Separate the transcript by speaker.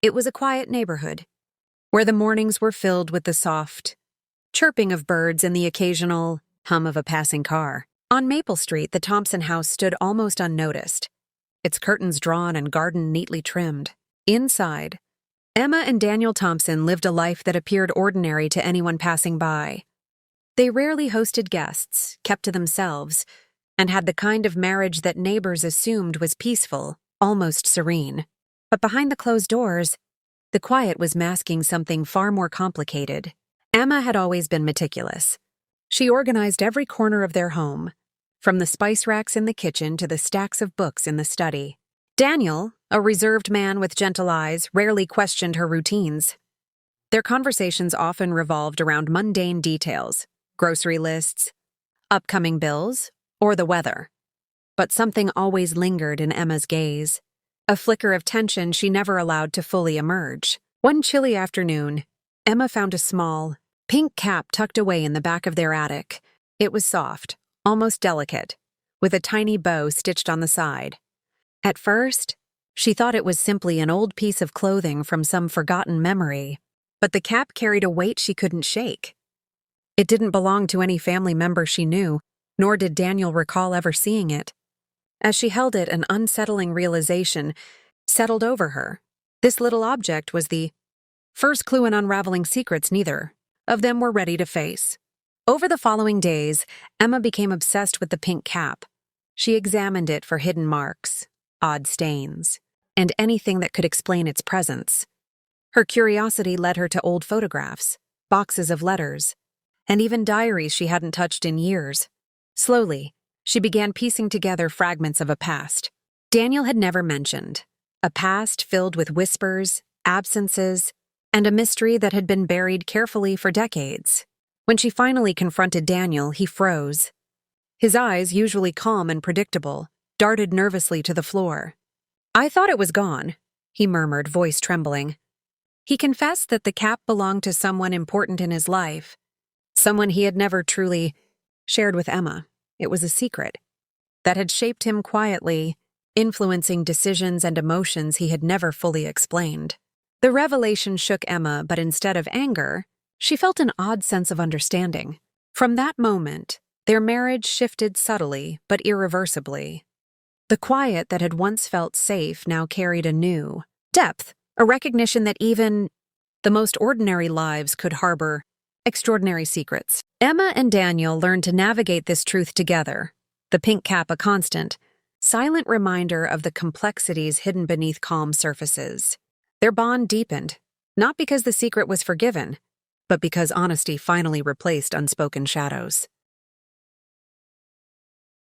Speaker 1: It was a quiet neighborhood, where the mornings were filled with the soft chirping of birds and the occasional hum of a passing car. On Maple Street, the Thompson house stood almost unnoticed, its curtains drawn and garden neatly trimmed. Inside, Emma and Daniel Thompson lived a life that appeared ordinary to anyone passing by. They rarely hosted guests, kept to themselves, and had the kind of marriage that neighbors assumed was peaceful, almost serene. But behind the closed doors, the quiet was masking something far more complicated. Emma had always been meticulous. She organized every corner of their home, from the spice racks in the kitchen to the stacks of books in the study. Daniel, a reserved man with gentle eyes, rarely questioned her routines. Their conversations often revolved around mundane details, grocery lists, upcoming bills, or the weather. But something always lingered in Emma's gaze, a flicker of tension she never allowed to fully emerge. One chilly afternoon, Emma found a small, pink cap tucked away in the back of their attic. It was soft, almost delicate, with a tiny bow stitched on the side. At first, she thought it was simply an old piece of clothing from some forgotten memory, but the cap carried a weight she couldn't shake. It didn't belong to any family member she knew, nor did Daniel recall ever seeing it. As she held it, an unsettling realization settled over her. This little object was the first clue in unraveling secrets neither of them were ready to face. Over the following days, Emma became obsessed with the pink cap. She examined it for hidden marks, odd stains, and anything that could explain its presence. Her curiosity led her to old photographs, boxes of letters, and even diaries she hadn't touched in years. Slowly, she began piecing together fragments of a past Daniel had never mentioned, a past filled with whispers, absences, and a mystery that had been buried carefully for decades. When she finally confronted Daniel, he froze. His eyes, usually calm and predictable, darted nervously to the floor. "I thought it was gone," he murmured, voice trembling. He confessed that the cap belonged to someone important in his life, someone he had never truly shared with Emma. It was a secret that had shaped him quietly, influencing decisions and emotions he had never fully explained. The revelation shook Emma, but instead of anger, she felt an odd sense of understanding. From that moment, their marriage shifted subtly but irreversibly. The quiet that had once felt safe now carried a new depth, a recognition that even the most ordinary lives could harbor extraordinary secrets. Emma and Daniel learned to navigate this truth together, the pink cap a constant, silent reminder of the complexities hidden beneath calm surfaces. Their bond deepened, not because the secret was forgiven, but because honesty finally replaced unspoken shadows.